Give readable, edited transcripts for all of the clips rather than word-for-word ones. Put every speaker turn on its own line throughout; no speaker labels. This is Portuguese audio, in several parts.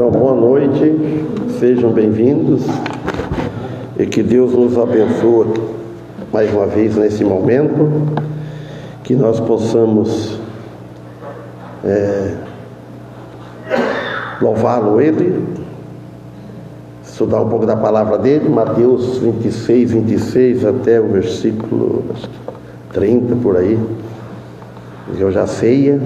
Então, boa noite, sejam bem-vindos e que Deus nos abençoe mais uma vez nesse momento, que nós possamos louvá-lo Ele, estudar um pouco da palavra dele, Mateus 26 até o versículo 30 por aí. Eu já ceia.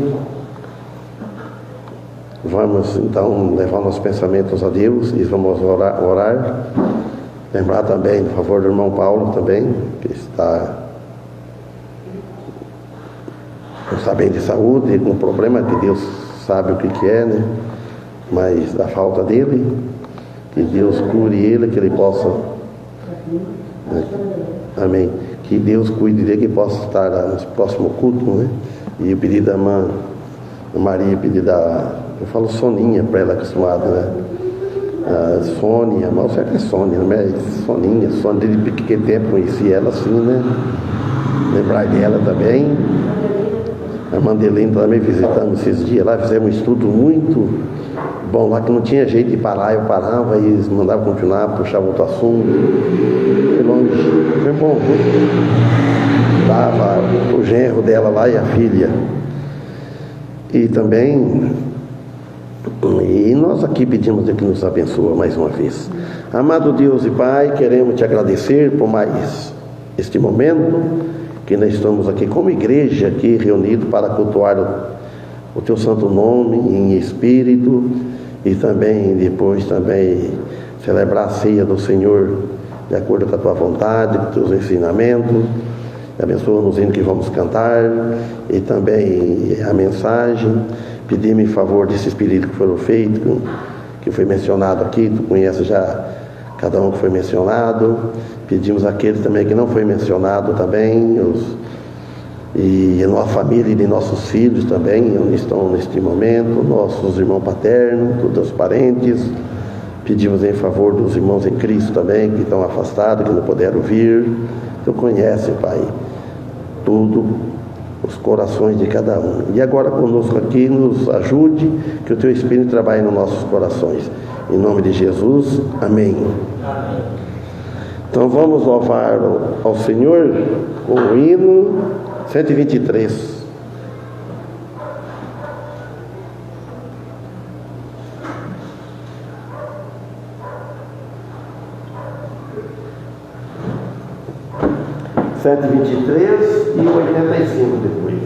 Vamos então levar nossos pensamentos a Deus e vamos orar. Lembrar também, por favor, do irmão Paulo também, que está bem de saúde, com problema que Deus sabe o que é, né? Mas da falta dele, que Deus cure ele, que ele possa, né? Amém, que Deus cuide dele, que possa estar no próximo culto, né? E o pedido da irmã Maria, pedido eu falo Soninha para ela, acostumada, né? Sônia, mas o certo é Sônia, não é Soninha, Sônia, desde pequeno tempo conheci ela assim, né? Lembrar dela também. A Mandelene também visitamos esses dias lá, fizemos um estudo muito bom lá, que não tinha jeito de parar, eu parava e eles mandavam continuar, puxavam outro assunto. Foi longe, foi bom, viu? Estava o genro dela lá e a filha. E também, e nós aqui pedimos que nos abençoe mais uma vez. Amado Deus e Pai, queremos te agradecer por mais este momento, que nós estamos aqui como igreja, aqui reunidos para cultuar o teu santo nome em espírito, e também depois celebrar a ceia do Senhor de acordo com a tua vontade, com os teus ensinamentos. Abençoa-nos indo que vamos cantar, e também a mensagem. Pedimos em favor desse espírito que foram feitos, que foi mencionado aqui, tu conheces já cada um que foi mencionado. Pedimos aquele também que não foi mencionado também, e a nossa família e de nossos filhos também, onde estão neste momento, nossos irmãos paternos, todos os parentes. Pedimos em favor dos irmãos em Cristo também, que estão afastados, que não puderam vir. Tu conhece, Pai, tudo, os corações de cada um. E agora conosco aqui, nos ajude, que o teu Espírito trabalhe nos nossos corações. Em nome de Jesus, amém. Então vamos louvar ao Senhor com o hino 123. E 85 depois.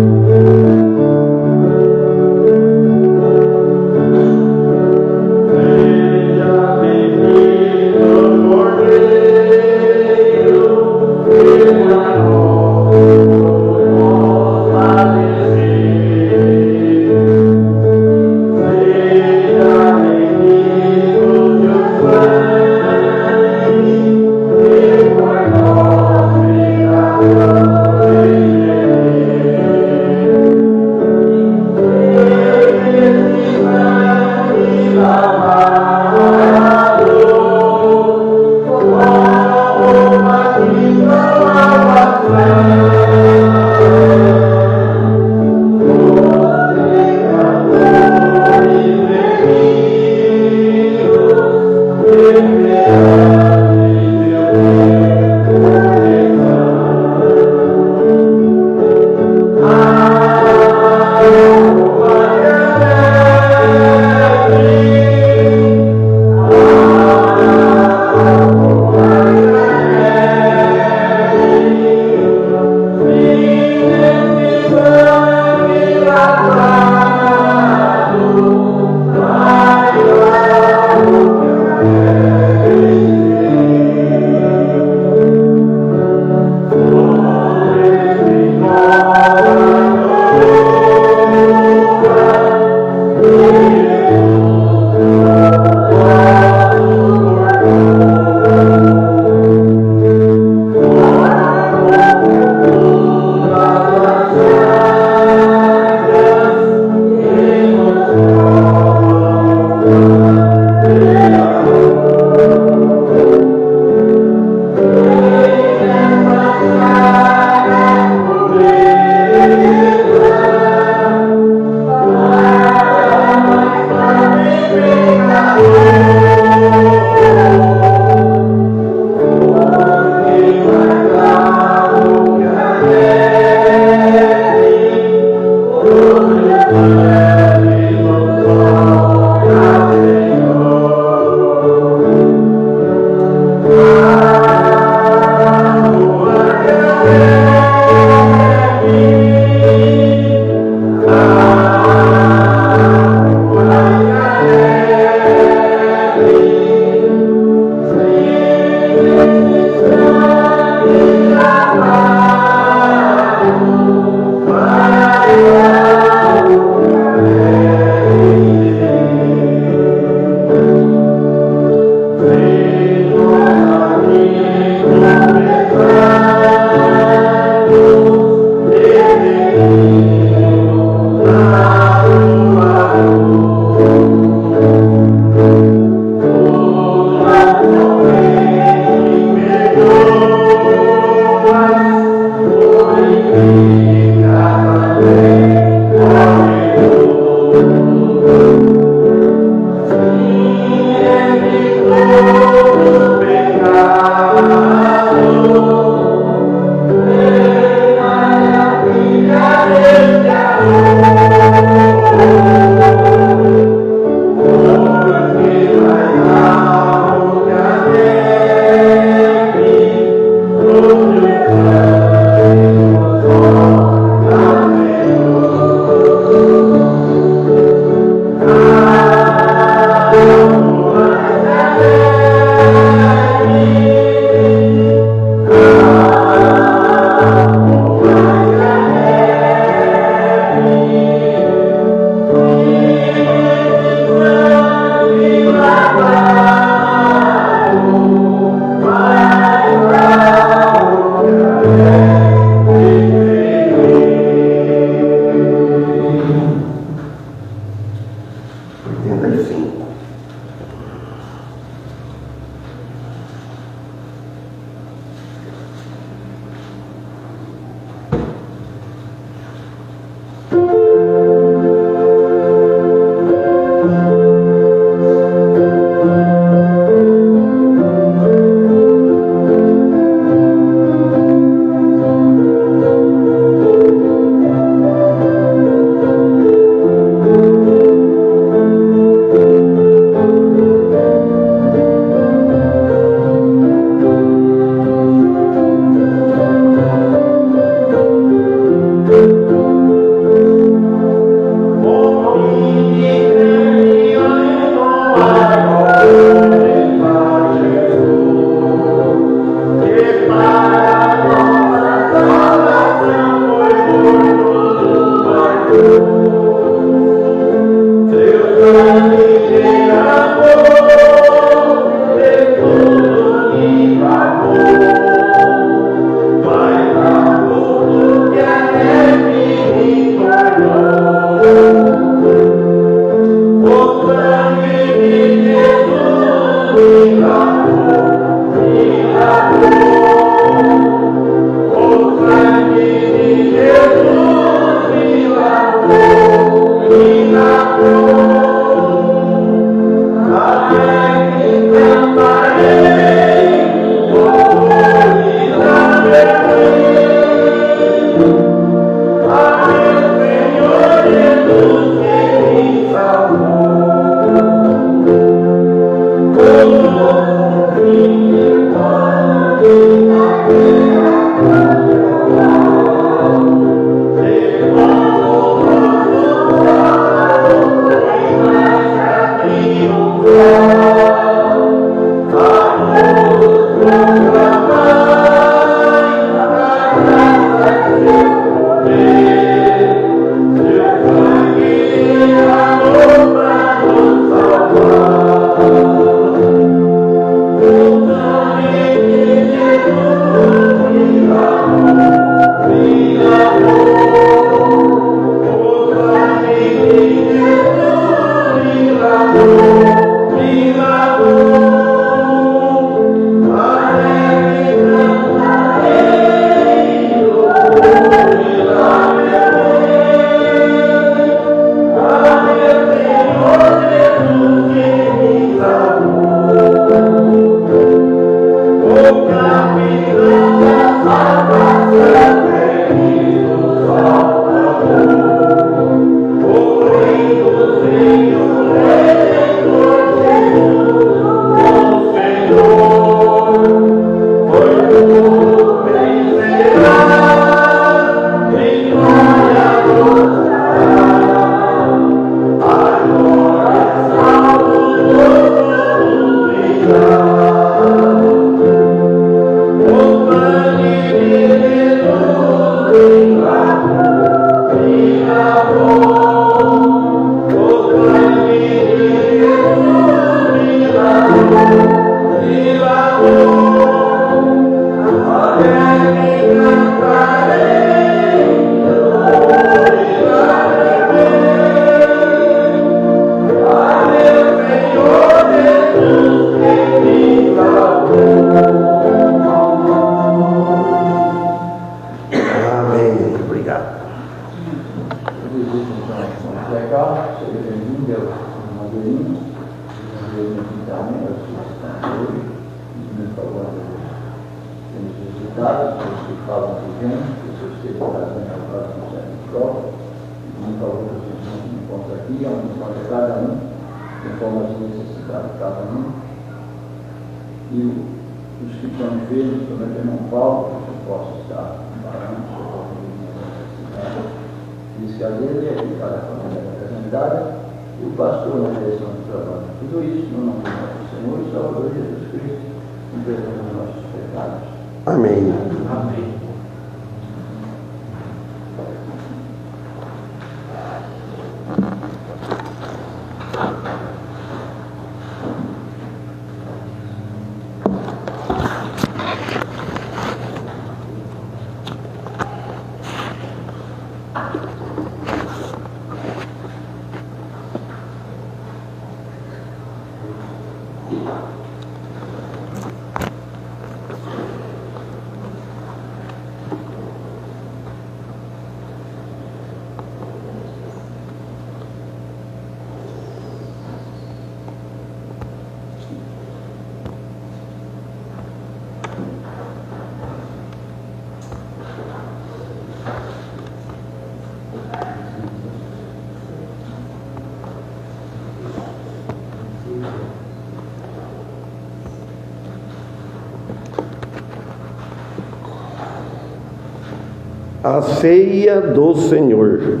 A ceia do Senhor.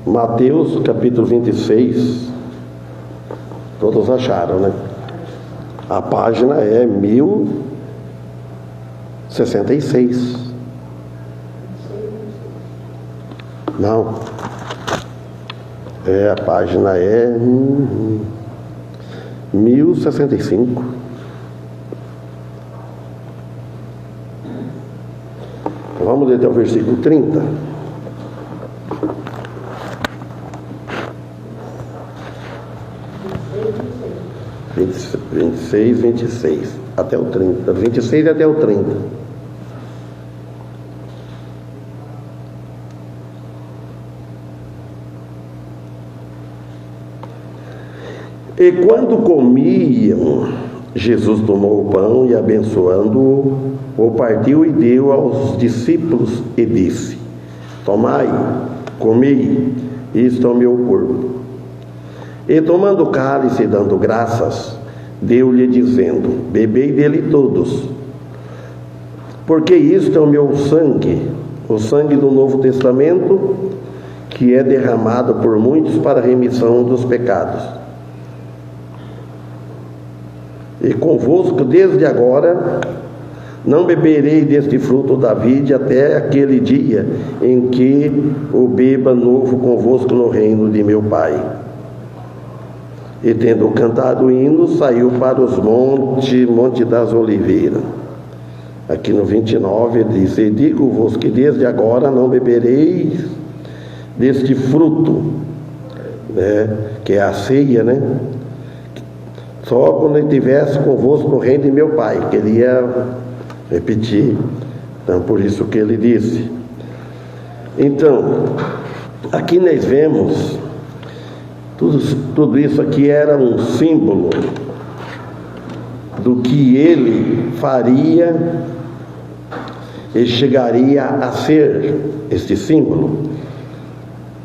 Mateus capítulo 26. Todos acharam, né? A página é 1066. Não. A página é 1065. Vamos ler até o versículo 30. Vinte 26, até o 30. 26 até o 30. E quando comiam, Jesus tomou o pão e, abençoando-o, o partiu e deu aos discípulos e disse: Tomai, comei, isto é o meu corpo. E tomando o cálice e dando graças, deu-lhe dizendo: Bebei dele todos, porque isto é o meu sangue, o sangue do Novo Testamento, que é derramado por muitos para a remissão dos pecados. E convosco desde agora não beberei deste fruto da vide até aquele dia em que o beba novo convosco no reino de meu Pai. E tendo cantado o hino, saiu para os monte das Oliveiras. Aqui no 29 ele diz: E digo-vos que desde agora não bebereis deste fruto, né, que é a ceia, né? Só quando ele estivesse convosco no reino de meu Pai, que ele ia repetir. Então, por isso que ele disse. Então, aqui nós vemos, tudo isso aqui era um símbolo do que ele faria e chegaria a ser, este símbolo,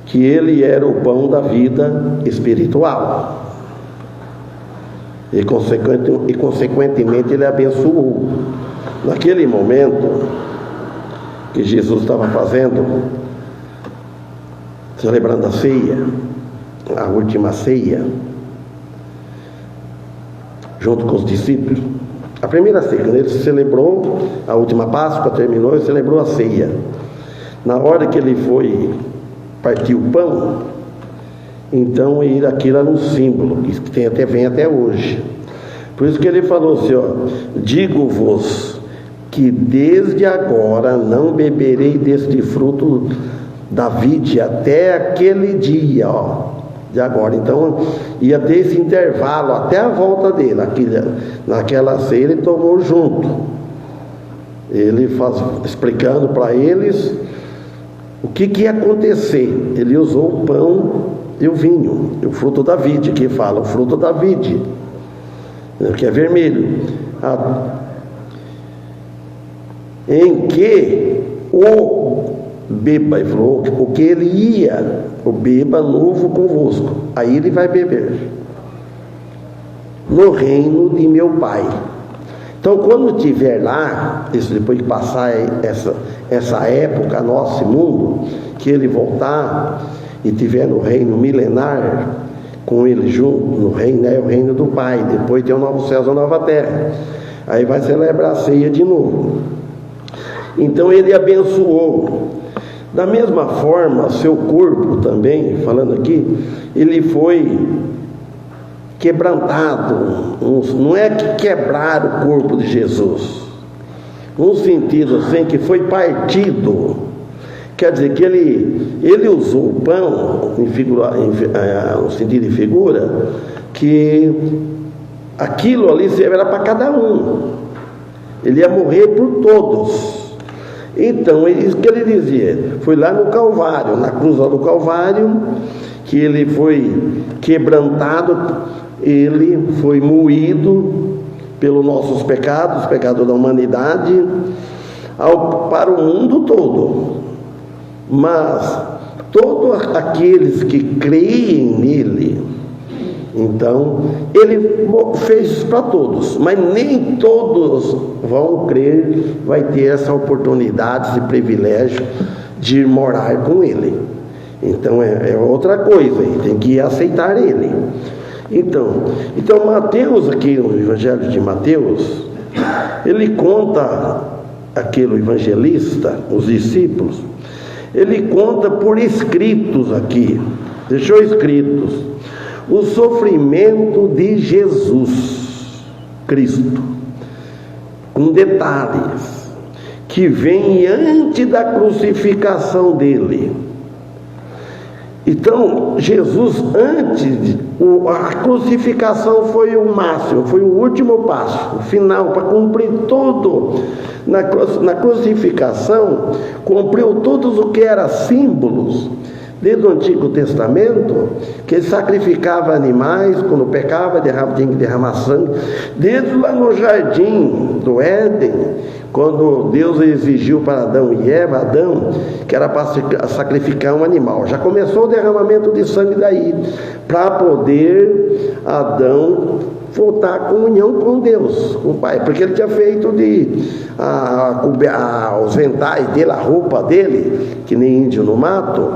que ele era o pão da vida espiritual. E consequentemente ele abençoou. Naquele momento, que Jesus estava fazendo, celebrando a ceia, a última ceia, junto com os discípulos. A primeira ceia, quando ele celebrou a última Páscoa, terminou e celebrou a ceia. Na hora que ele foi partir o pão, então aquilo era um símbolo, que vem até hoje. Por isso que ele falou assim, digo-vos que desde agora não beberei deste fruto da vide até aquele dia, de agora. Então ia ter esse intervalo até a volta dele. Naquela ceia ele tomou junto, ele explicando para eles o que ia acontecer. Ele usou o pão e o vinho, o fruto da vide, que fala o fruto da vide, que é vermelho, em que o beba, ele falou, o que ele o beba novo convosco, aí ele vai beber no reino de meu Pai. Então quando estiver lá, isso depois de passar essa época, nosso mundo, que ele voltar e estiver no reino milenar com ele junto, no reino, o reino do Pai, depois tem o novo céu e a nova terra, aí vai celebrar a ceia de novo. Então ele abençoou. Da mesma forma, seu corpo também, falando aqui, ele foi quebrantado. Não é que quebraram o corpo de Jesus, num sentido assim, que foi partido. Quer dizer que ele usou o pão no sentido de figura, que aquilo ali era para cada um, ele ia morrer por todos. Então, isso que ele dizia, foi lá no Calvário, na cruz do Calvário, que ele foi quebrantado, ele foi moído pelos nossos pecados, os pecados da humanidade, para o mundo todo. Mas todos aqueles que creem nele, então ele fez isso para todos, mas nem todos vão crer, vai ter essa oportunidade, esse privilégio de morar com ele. Então é outra coisa, tem que aceitar ele. Então Mateus, aqui no Evangelho de Mateus, ele conta, aquele evangelista, os discípulos, ele conta por escritos aqui, deixou escritos o sofrimento de Jesus Cristo, com detalhes, que vem antes da crucificação dele. Então, Jesus, a crucificação foi o máximo, foi o último passo, o final, para cumprir tudo. Na crucificação, cumpriu todos o que era símbolos, desde o Antigo Testamento, que ele sacrificava animais, quando pecava, tinha que derramar sangue, desde lá no jardim do Éden, quando Deus exigiu para Adão e Eva, que era para sacrificar um animal. Já começou o derramamento de sangue daí, para poder Adão voltar à comunhão com Deus, com o Pai, porque ele tinha feito os ventais dele, a roupa dele, que nem índio no mato,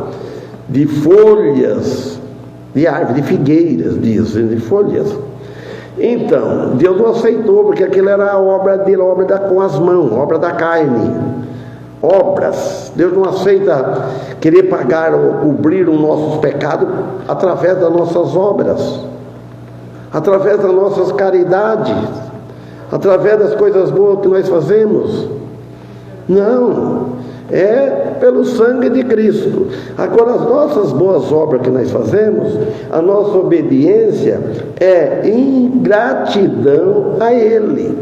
de folhas de árvore, de figueiras, de folhas. Então, Deus não aceitou, porque aquilo era a obra dele, com as mãos, obra da carne, obras. Deus não aceita querer pagar ou cobrir os nossos pecados através das nossas obras, através das nossas caridades, através das coisas boas que nós fazemos. Não, é pelo sangue de Cristo. Agora, as nossas boas obras que nós fazemos, a nossa obediência é ingratidão a Ele.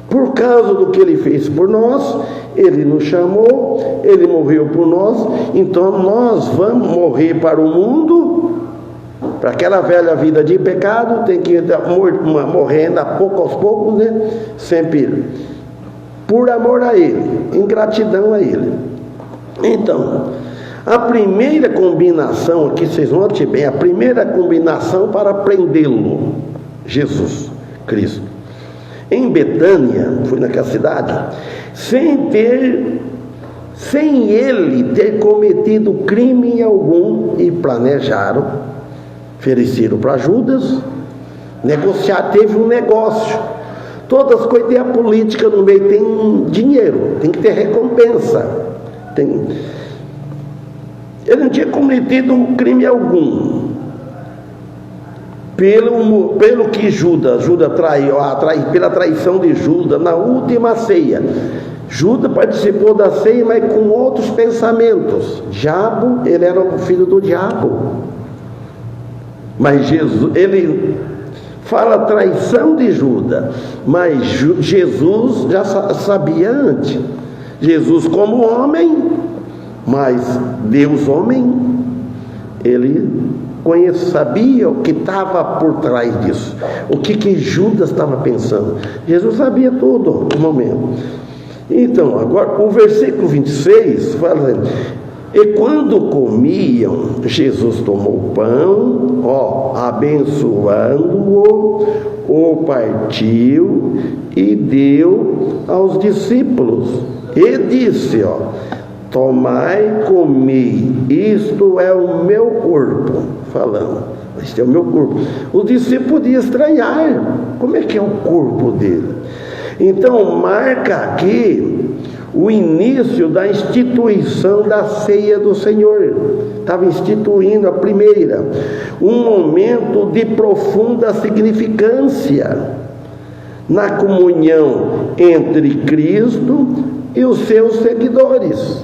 Por causa do que Ele fez por nós, Ele nos chamou, Ele morreu por nós, então nós vamos morrer para o mundo, para aquela velha vida de pecado, tem que ir morrendo a pouco aos poucos, né? Sempre por amor a Ele, ingratidão a Ele. Então, a primeira combinação aqui, vocês notem bem, a primeira combinação para prendê-lo, Jesus Cristo, em Betânia, foi naquela cidade, sem ter sem ele ter cometido crime algum, e planejaram, ofereceram para Judas, negociar, teve um negócio. Todas as coisas, tem a política no meio, tem dinheiro, tem que ter recompensa. Ele não tinha cometido crime algum. Pelo que Judas traiu, pela traição de Judas na última ceia. Judas participou da ceia, mas com outros pensamentos. Diabo, ele era o filho do diabo. Mas Jesus, ele fala traição de Judas, mas Jesus já sabia antes. Jesus como homem, mas Deus homem, ele sabia o que estava por trás disso, o que Judas estava pensando. Jesus sabia tudo no momento. Então, agora o versículo 26 fala: e quando comiam, Jesus tomou o pão, abençoando-o, o partiu e deu aos discípulos, e disse: tomai, comi, isto é o meu corpo. Falando, este é o meu corpo. Os discípulos podiam estranhar, como é que é o corpo dele? Então marca aqui o início da instituição da ceia do Senhor. Estava instituindo a primeira, um momento de profunda significância na comunhão entre Cristo e os seus seguidores.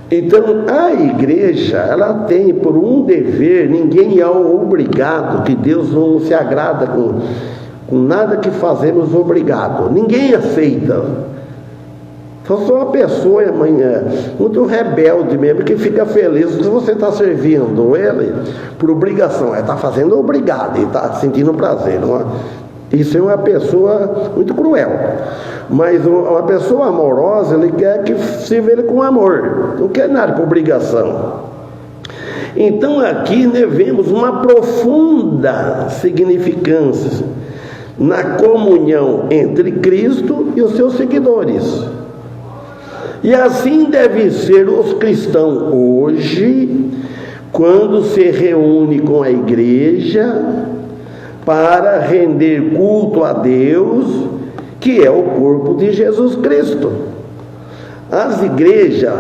Então a igreja, ela tem por um dever, ninguém é obrigado, que Deus não se agrada com nada que fazemos obrigado, ninguém aceita. Só sou uma pessoa muito rebelde mesmo, que fica feliz se você está servindo ele por obrigação, está fazendo obrigado, e está sentindo prazer. Isso é uma pessoa muito cruel. Mas uma pessoa amorosa, ele quer que sirva ele com amor, não quer nada por obrigação. Então aqui vemos uma profunda significância na comunhão entre Cristo e os seus seguidores. E assim deve ser os cristãos hoje, quando se reúne com a igreja para render culto a Deus, que é o corpo de Jesus Cristo. As igreja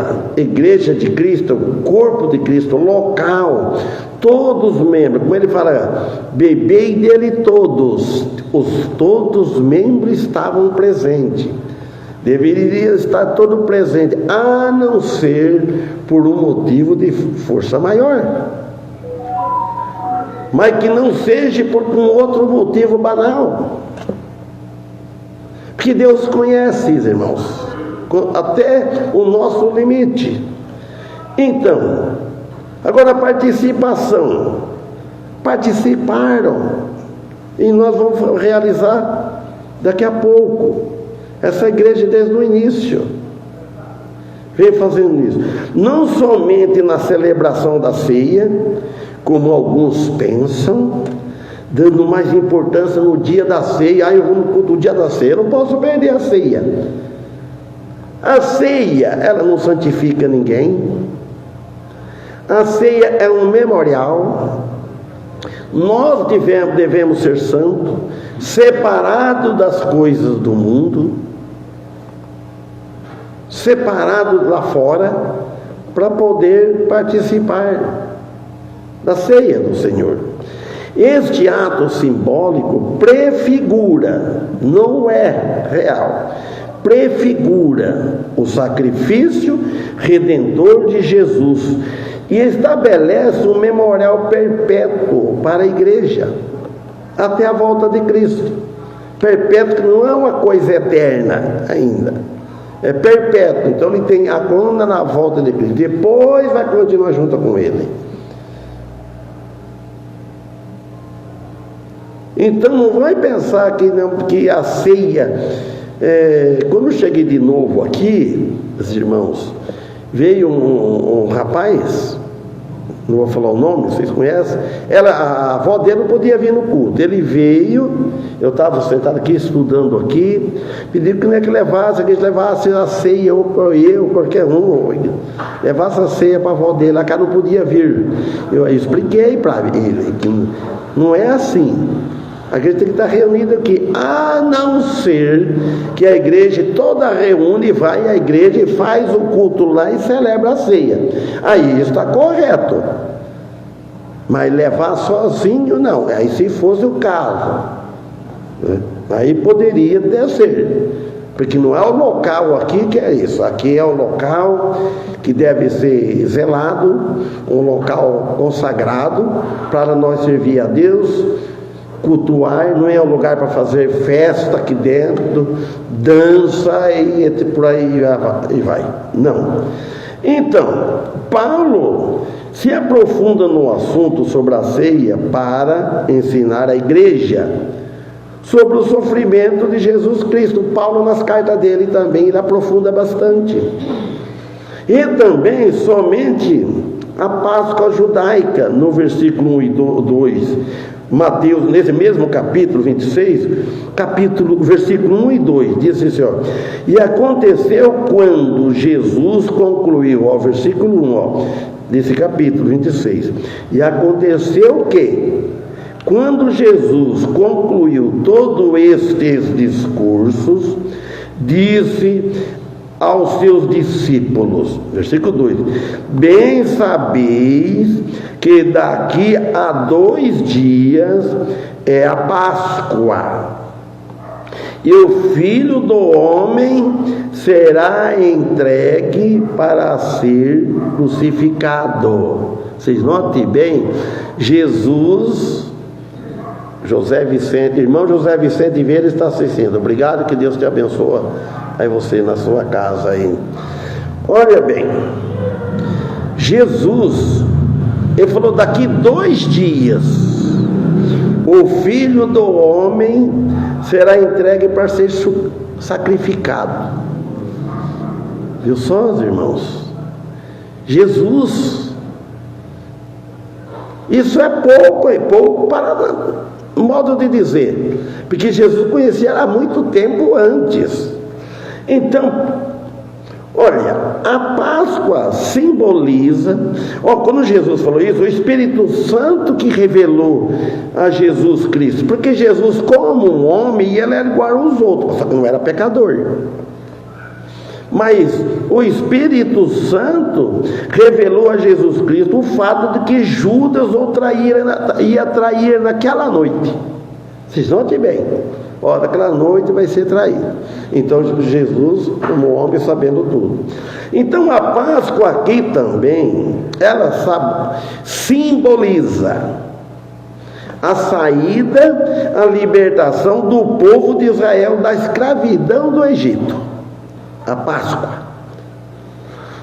de Cristo, o corpo de Cristo, local, todos os membros, como ele fala, bebei dele todos, todos os membros estavam presentes. Deveria estar todo presente, a não ser por um motivo de força maior. Mas que não seja por um outro motivo banal. Porque Deus conhece, irmãos, até o nosso limite. Então, agora a participação. Participaram. E nós vamos realizar daqui a pouco. Essa igreja desde o início vem fazendo isso. Não somente na celebração da ceia, como alguns pensam, dando mais importância no dia da ceia. Eu vou no culto do dia da ceia, eu não posso perder a ceia. A ceia, ela não santifica ninguém. A ceia é um memorial. Nós devemos ser santos, separados das coisas do mundo, separados lá fora, para poder participar da ceia do Senhor. Este ato simbólico prefigura, não é real, prefigura o sacrifício redentor de Jesus e estabelece um memorial perpétuo para a igreja até a volta de Cristo. Perpétuo, que não é uma coisa eterna ainda, é perpétuo. Então ele tem a coluna na volta de Cristo, depois vai continuar junto com ele. Então não vai pensar que a ceia, quando eu cheguei de novo aqui, os irmãos, veio um rapaz não vou falar o nome, vocês conhecem, a avó dele não podia vir no culto. Ele veio, eu estava sentado aqui, estudando aqui, pediu que não é que levasse a ceia, ou eu, qualquer um, levasse a ceia para a avó dele, a cara não podia vir. Eu expliquei para ele que não é assim. A gente tem que estar reunido aqui, a não ser que a igreja toda reúne, vai à igreja e faz o culto lá e celebra a ceia. Aí está correto. Mas levar sozinho, não. Aí se fosse o caso, né? Aí poderia descer. Porque não é o local aqui que é isso. Aqui é o local que deve ser zelado, um local consagrado para nós servir a Deus, cultuar, não é um lugar para fazer festa aqui dentro, dança e por aí vai. Não. Então, Paulo se aprofunda no assunto sobre a ceia para ensinar a igreja sobre o sofrimento de Jesus Cristo. Paulo, nas cartas dele também, ele aprofunda bastante. E também somente a Páscoa judaica, no versículo 1 e 2. Mateus, nesse mesmo capítulo 26, versículo 1 e 2, diz assim, ó: e aconteceu quando Jesus concluiu, ó, versículo 1, ó, desse capítulo 26, e aconteceu que, quando Jesus concluiu todos estes discursos, disse aos seus discípulos, versículo 2: bem sabeis que daqui a 2 dias é a Páscoa, e o Filho do Homem será entregue para ser crucificado. Vocês notem bem, Jesus, irmão José Vicente Vieira está assistindo. Obrigado, que Deus te abençoe aí você na sua casa aí. Olha bem, Jesus, ele falou: daqui 2 dias o Filho do Homem será entregue para ser sacrificado. Viu só, irmãos? Jesus, isso é pouco para modo de dizer, porque Jesus conhecia há muito tempo antes. Então, olha, a Páscoa simboliza, quando Jesus falou isso, o Espírito Santo que revelou a Jesus Cristo, porque Jesus, como um homem, ele era igual aos outros, só que não era pecador. Mas o Espírito Santo revelou a Jesus Cristo o fato de que Judas ia trair naquela noite. Vocês notem bem, naquela noite vai ser traído. Então Jesus, como homem, sabendo tudo. Então a Páscoa aqui também, ela simboliza a saída, a libertação do povo de Israel da escravidão do Egito. A Páscoa.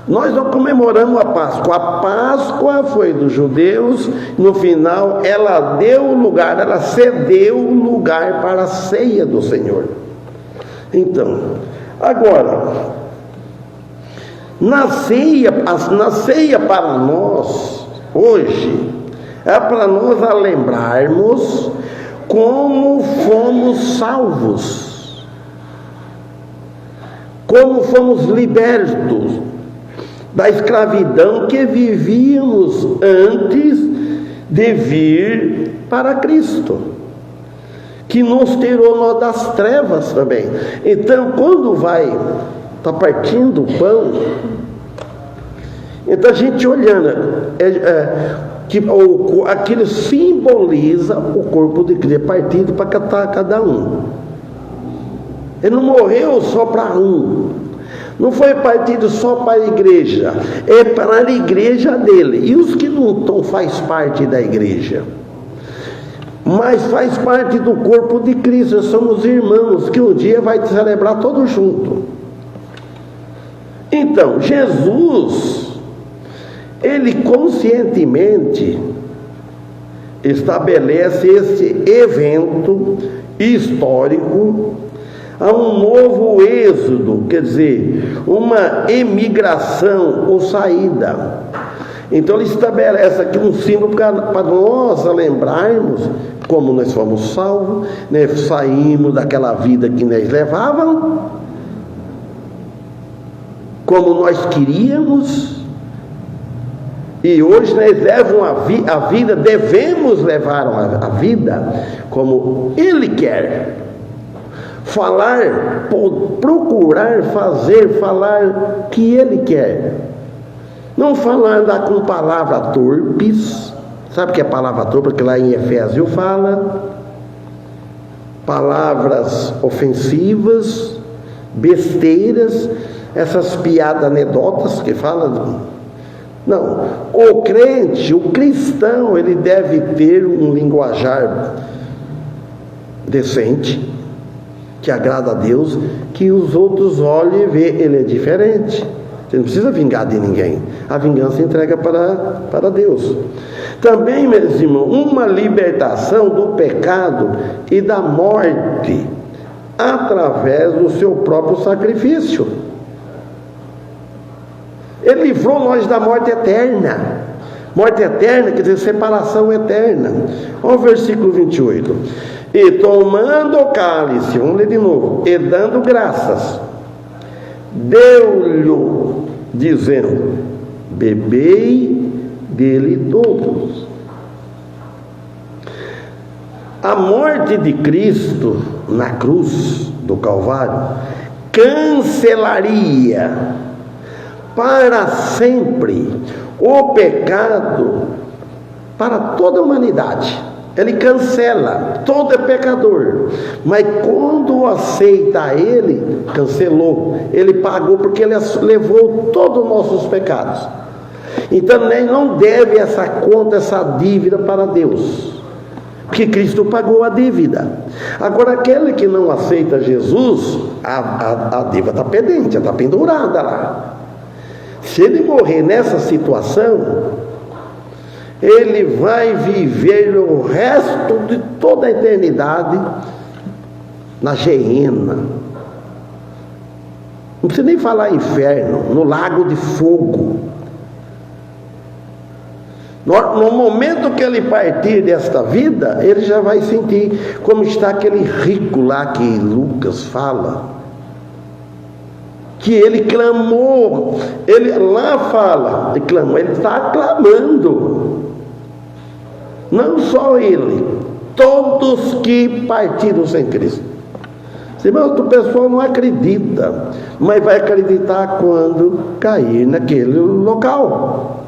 Nós não comemoramos a Páscoa. A Páscoa foi dos judeus. No final, ela cedeu lugar para a ceia do Senhor. Então, agora, na ceia para nós, hoje, é para nós lembrarmos como fomos salvos, como fomos libertos da escravidão que vivíamos antes de vir para Cristo, que nos tirou das trevas também. Então, quando está partindo o pão, então a gente olhando, aquilo simboliza o corpo de Cristo, partido para cada um. Ele não morreu só para um, não foi partido só para a igreja, é para a igreja dele. E os que não faz parte da igreja, mas faz parte do corpo de Cristo, somos irmãos, que um dia vai celebrar todos juntos. Então, Jesus, ele conscientemente estabelece esse evento histórico, a um novo êxodo, quer dizer, uma emigração ou saída. Então ele estabelece aqui um símbolo para nós lembrarmos como nós fomos salvos, né? Saímos daquela vida que nós levávamos, como nós queríamos, e hoje nós levamos a vida, devemos levar a vida como Ele quer. Falar, procurar fazer, falar o que Ele quer. Não falar com palavras torpes. Sabe o que é palavra torpe? Porque lá em Efésios fala. Palavras ofensivas, besteiras, essas piadas, anedotas que fala. Não, o crente, o cristão, ele deve ter um linguajar decente, que agrada a Deus, que os outros olhem e vejam, ele é diferente. Você não precisa vingar de ninguém. A vingança entrega para Deus. Também, meus irmãos, uma libertação do pecado e da morte através do seu próprio sacrifício. Ele livrou nós da morte eterna. Morte eterna quer dizer separação eterna. Olha o versículo 28. E tomando o cálice, vamos ler de novo, e dando graças, deu-lhe, dizendo: bebei dele todos. A morte de Cristo na cruz do Calvário cancelaria para sempre o pecado para toda a humanidade. Ele cancela, todo é pecador, mas quando aceita Ele, cancelou, Ele pagou, porque Ele levou todos os nossos pecados. Então Ele não deve essa conta, essa dívida para Deus, porque Cristo pagou a dívida. Agora aquele que não aceita Jesus, a dívida está pendente, está pendurada lá. Se ele morrer nessa situação, ele vai viver o resto de toda a eternidade na geena. Não precisa nem falar inferno, no lago de fogo. No momento que ele partir desta vida, ele já vai sentir como está aquele rico lá que Lucas fala, que ele clamou. Ele lá fala, ele clamou, ele está clamando. Não só ele, todos que partiram sem Cristo. Irmãos, o pessoal não acredita, mas vai acreditar quando cair naquele local.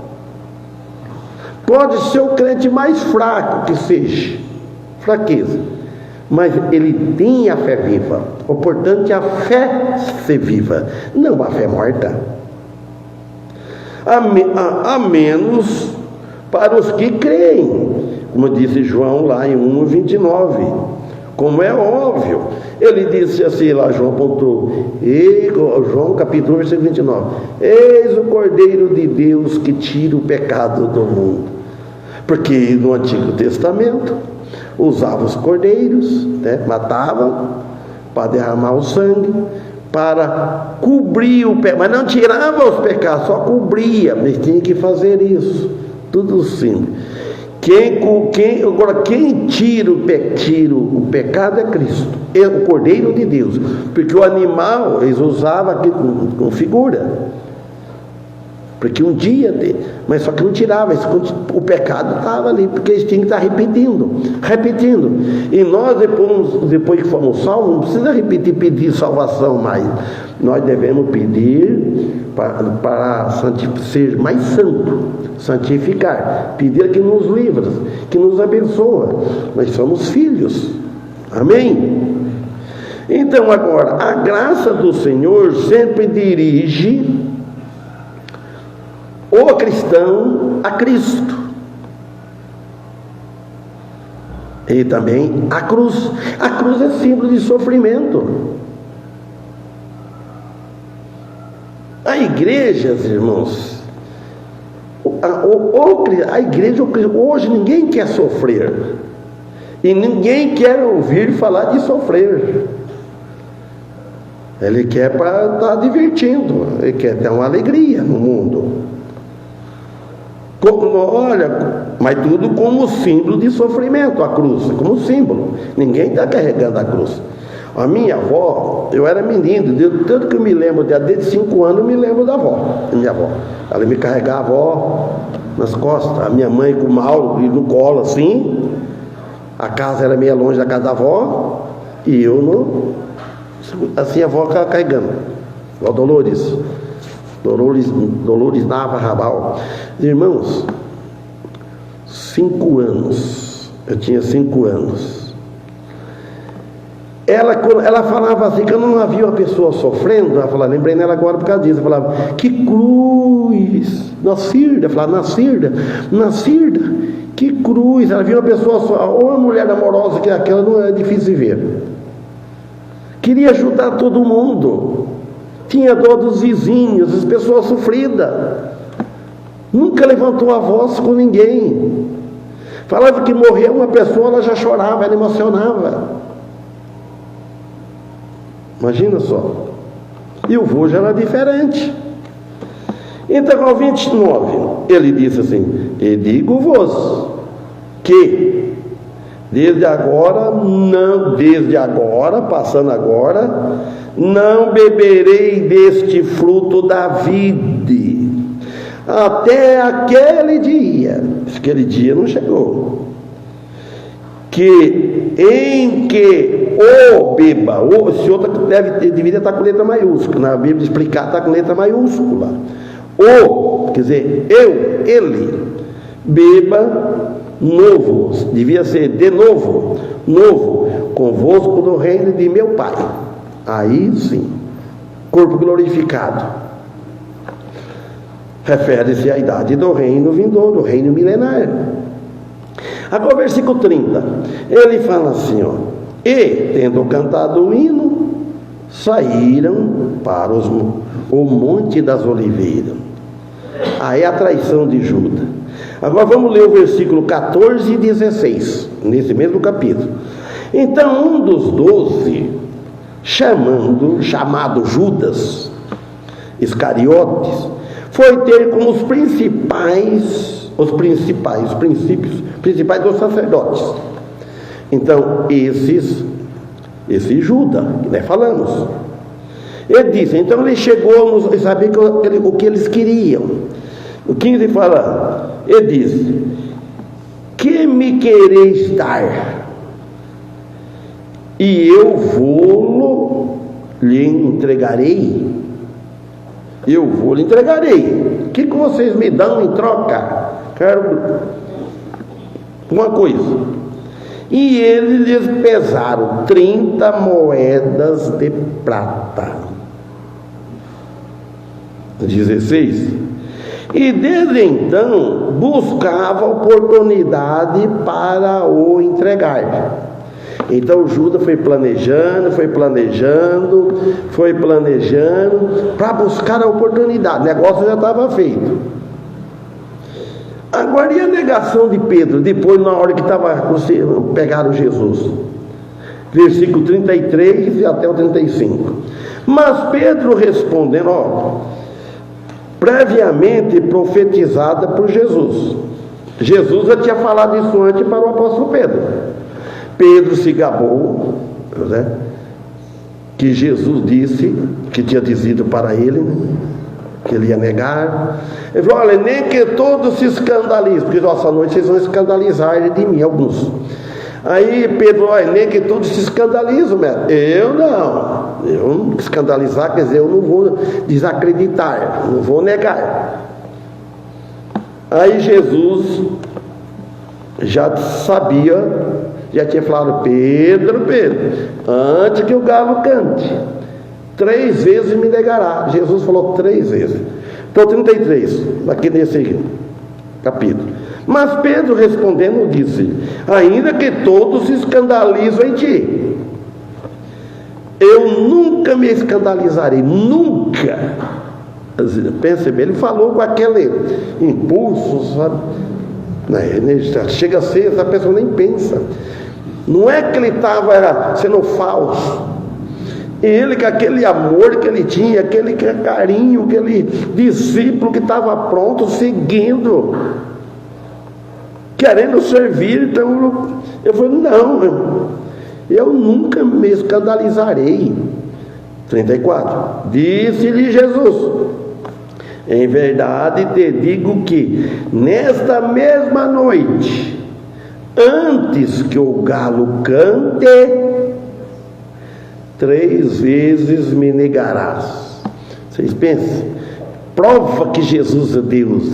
Pode ser o crente mais fraco que seja, fraqueza, mas ele tem a fé viva. O importante é a fé ser viva, não a fé morta. A menos para os que creem, como disse João lá em 1:29, como é óbvio. Ele disse assim lá, João apontou, João capítulo 1, versículo 29, eis o Cordeiro de Deus que tira o pecado do mundo. Porque no Antigo Testamento usavam os cordeiros, né, matavam para derramar o sangue, para cobrir o pecado, mas não tirava os pecados, só cobria, mas tinha que fazer isso, tudo simples. Agora quem tira o pecado é Cristo, é o Cordeiro de Deus, porque o animal eles usavam aqui com figura, porque um dia, mas só que não tirava, o pecado estava ali, porque eles tinham que estar repetindo, e nós depois que fomos salvos, não precisa pedir salvação mais, nós devemos pedir para ser mais santo, santificar, pedir que nos livre, que nos abençoa. Nós somos filhos, amém? Então agora, a graça do Senhor sempre dirige o cristão a Cristo, e também a cruz é símbolo de sofrimento. A igreja, irmãos, a igreja hoje ninguém quer sofrer, e ninguém quer ouvir falar de sofrer. Ele quer para estar divertindo, ele quer ter uma alegria no mundo. Olha, mas tudo como símbolo de sofrimento, a cruz, como símbolo. Ninguém está carregando a cruz. A minha avó, eu era menino, tanto que eu me lembro dela, desde 5 anos eu me lembro da minha avó. Ela me carregava nas costas, a minha mãe com mal e no colo assim. A casa era meio longe da casa da avó, e eu assim a avó carregando. Ó, Dolores Nava Rabal. Irmãos, 5 anos, eu tinha 5 anos. Ela falava assim, que eu não havia uma pessoa sofrendo. Ela falava, lembrei nela agora por causa disso. Ela falava, que cruz, Nacirda. Eu falava, Nacirda, que cruz. Ela via uma pessoa ou uma mulher amorosa, que aquela não é difícil de ver. Queria ajudar todo mundo. Tinha dor dos vizinhos, as pessoas sofridas. Nunca levantou a voz com ninguém. Falava que morreu uma pessoa, ela já chorava, ela emocionava. Imagina só. E o vô já era diferente. Então, ao 29, ele disse assim, e digo-vos que desde agora, passando agora, não beberei deste fruto da vide, até aquele dia. Aquele dia não chegou. Em que o beba, esse outro deveria estar com letra maiúscula. Na Bíblia explicar, está com letra maiúscula. Quer dizer, ele, beba novo, devia ser de novo, convosco no reino de meu Pai. Aí sim, corpo glorificado. Refere-se à idade do reino vindouro, do reino milenário. Agora, versículo 30, ele fala assim, ó, e, tendo cantado o hino, saíram para o Monte das Oliveiras. Aí a traição de Judas. Agora vamos ler o versículo 14 e 16, nesse mesmo capítulo. Então, um dos 12, chamado Judas Iscariotes, foi ter com os principais dos sacerdotes. Então, esse Judas, que nós falamos, ele disse, então ele chegou, sabia o que eles queriam. O 15 fala, ele disse, que me quereis dar? E eu lhe entregarei. O que vocês me dão em troca? Quero uma coisa. E eles lhes pesaram 30 moedas de prata. 16. E desde então buscava oportunidade para o entregar. Então Judas foi planejando para buscar a oportunidade. O negócio já estava feito. Agora, e a negação de Pedro, depois, na hora que pegaram Jesus? Versículo 33 e até o 35. Mas Pedro respondendo, previamente profetizada por Jesus. Jesus já tinha falado isso antes para o apóstolo Pedro. Pedro se gabou, né, que Jesus disse, que tinha dizido para ele, que ele ia negar. Ele falou, olha, nem que todos se escandalizem, porque nossa noite vocês vão escandalizar de mim, alguns. Aí Pedro, olha, nem que todos se escandalizam, mestre. Eu não escandalizar, quer dizer, eu não vou desacreditar, não vou negar. Aí Jesus já sabia, já tinha falado, Pedro, antes que o galo cante, 3 vezes me negará. Jesus falou 3 vezes. Então 33, aqui nesse capítulo. Mas Pedro respondendo disse, ainda que todos se escandalizam em ti, eu nunca me escandalizarei, nunca. Pense bem, ele falou com aquele impulso, sabe? Chega a ser, essa pessoa nem pensa. Não é que ele estava sendo falso. Ele, com aquele amor que ele tinha, aquele carinho, aquele discípulo que estava pronto, seguindo. querendo servir. Então eu falei, não, eu nunca me escandalizarei. 34. Disse-lhe Jesus: em verdade te digo que nesta mesma noite, antes que o galo cante, 3 vezes me negarás. Vocês pensam? Prova que Jesus é Deus.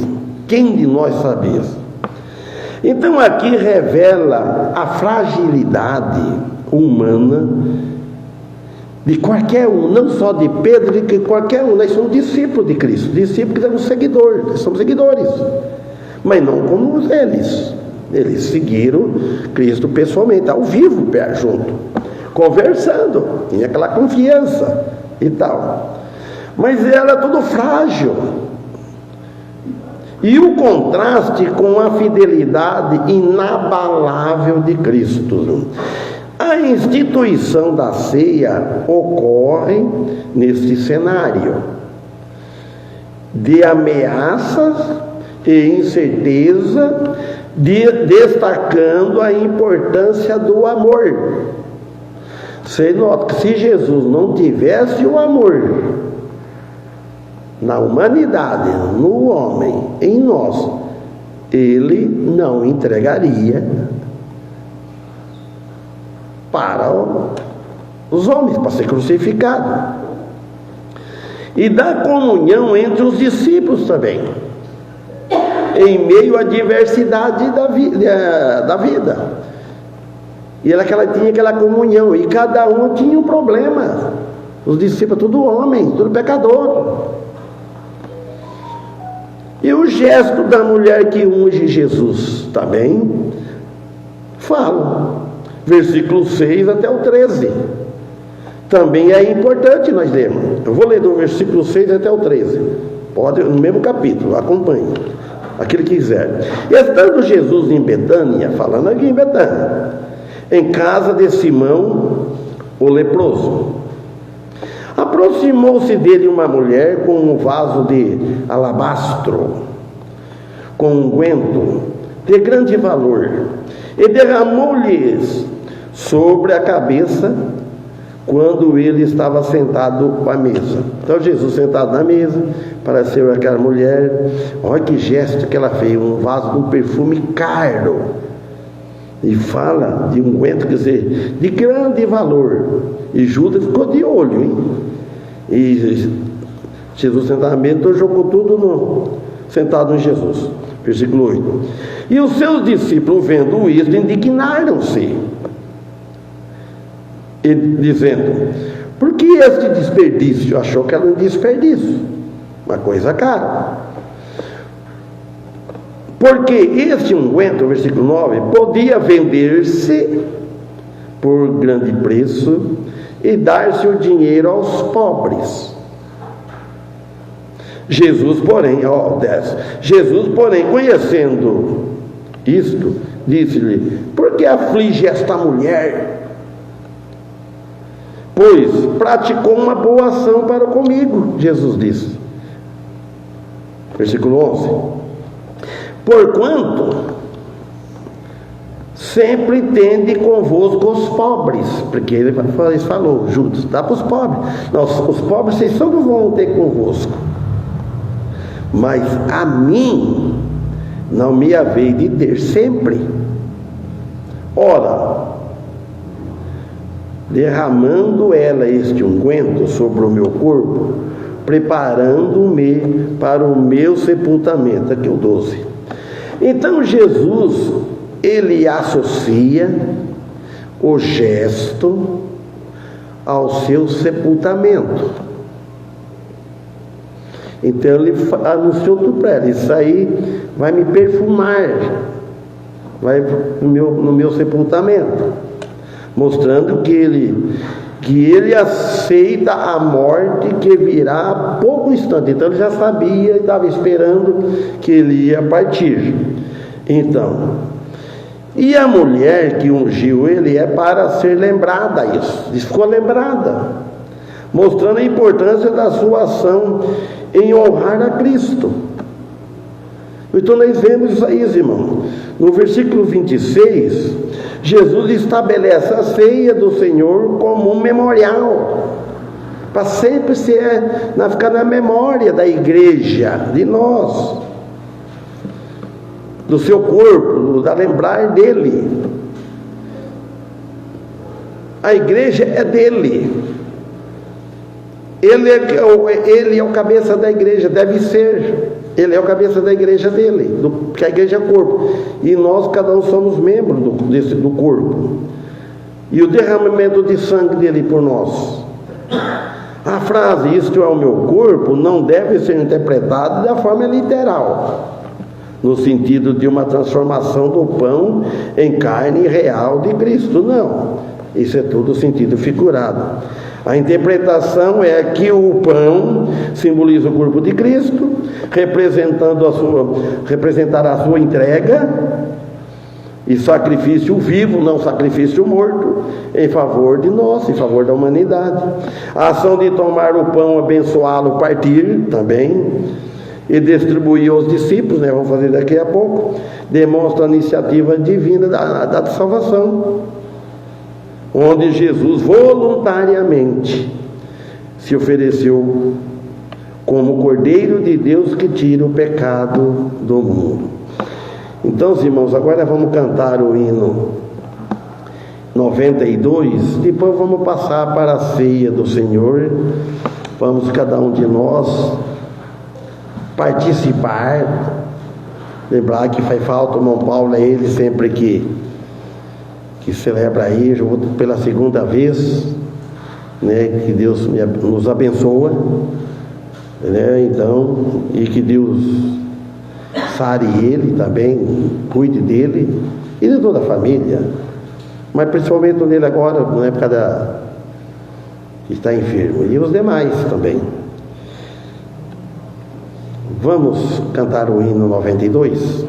Quem de nós sabe isso? Então aqui revela a fragilidade humana de qualquer um, não só de Pedro, de que qualquer um. Nós somos discípulos de Cristo, discípulos que somos seguidores, nós somos seguidores, mas não como eles. Eles seguiram Cristo pessoalmente, ao vivo, junto, conversando, tinha aquela confiança e tal, mas era tudo frágil. E o contraste com a fidelidade inabalável de Cristo. A instituição da ceia ocorre neste cenário de ameaças e incerteza, destacando a importância do amor. Você nota que se Jesus não tivesse o amor na humanidade, no homem, em nós, ele não entregaria para os homens, para ser crucificado. E da comunhão entre os discípulos também, em meio à diversidade da vida. E ela tinha aquela comunhão, e cada um tinha um problema. Os discípulos, tudo homem, tudo pecador. E o gesto da mulher que unge Jesus também fala. Versículo 6 até o 13. Também é importante nós lermos. Eu vou ler do versículo 6 até o 13. Pode, no mesmo capítulo, acompanhe. Aquele que quiser. Estando Jesus em Betânia, falando aqui em Betânia, em casa de Simão, o leproso, aproximou-se dele uma mulher com um vaso de alabastro, com unguento de grande valor, e derramou-lhes sobre a cabeça quando ele estava sentado à mesa. Então Jesus sentado na mesa, apareceu aquela mulher, olha que gesto que ela fez, um vaso de um perfume caro, e fala de unguento, quer dizer, de grande valor. E Judas ficou de olho, hein? E Jesus sentado na mesa, então jogou tudo sentado em Jesus. Versículo 8. E os seus discípulos, vendo isso, indignaram-se, e dizendo: por que este desperdício? Achou que era um desperdício, uma coisa cara. Porque este unguento, versículo 9, podia vender-se por grande preço e dar-se o dinheiro aos pobres. Jesus, porém, conhecendo isto, disse-lhe: por que aflige esta mulher? Pois praticou uma boa ação para comigo, Jesus disse. Versículo 11. Porquanto sempre tende convosco os pobres, porque ele falou, Judas, dá para os pobres. Os pobres vocês sempre vão ter convosco, mas a mim não me haveis de ter sempre. Ora, derramando ela este unguento sobre o meu corpo, preparando-me para o meu sepultamento. Aqui o 12. Então Jesus, ele associa o gesto ao seu sepultamento. Então ele anunciou tudo para ela: isso aí vai me perfumar, vai no meu sepultamento, mostrando que ele aceita a morte que virá a pouco instante. Então ele já sabia e estava esperando que ele ia partir. Então, e a mulher que ungiu ele é para ser lembrada isso. Ficou lembrada, mostrando a importância da sua ação em honrar a Cristo. Então nós vemos isso aí, irmão. No versículo 26, Jesus estabelece a ceia do Senhor como um memorial, para sempre ficar na memória da igreja, de nós, do seu corpo, da lembrar dele. A igreja é dele. Ele é o cabeça da igreja, deve ser. Ele é o cabeça da igreja dele, porque a igreja é corpo. E nós, cada um, somos membros do corpo. E o derramamento de sangue dele por nós. A frase, isto é o meu corpo, não deve ser interpretada da forma literal, no sentido de uma transformação do pão em carne real de Cristo. Não. Isso é tudo sentido figurado. A interpretação é que o pão simboliza o corpo de Cristo, representará a sua entrega e sacrifício vivo, não sacrifício morto, em favor de nós, em favor da humanidade. A ação de tomar o pão, abençoá-lo, partir também e distribuir aos discípulos, vamos fazer daqui a pouco, demonstra a iniciativa divina da salvação, onde Jesus voluntariamente se ofereceu como Cordeiro de Deus que tira o pecado do mundo. Então, irmãos, agora vamos cantar o hino 92, depois vamos passar para a ceia do Senhor. Vamos cada um de nós participar, lembrar que faz falta o irmão Paulo, é ele sempre que celebra aí, pela segunda vez, que Deus nos abençoa, então, e que Deus sare ele também, cuide dele e de toda a família, mas principalmente nele agora, na época que está enfermo, e os demais também. Vamos cantar o hino 92.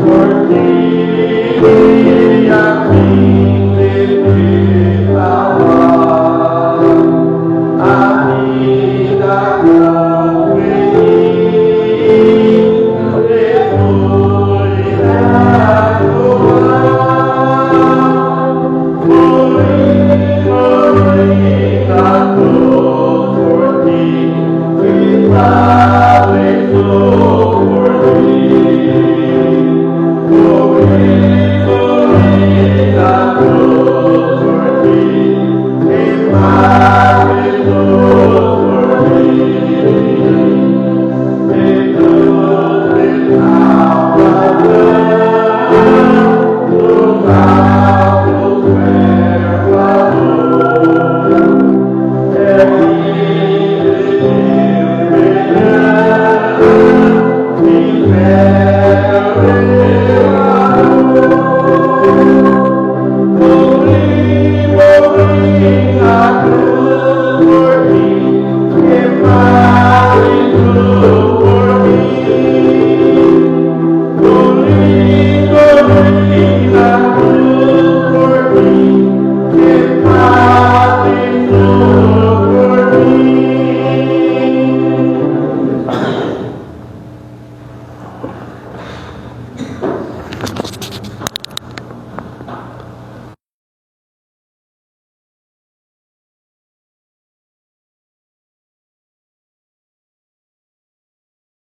Por ti.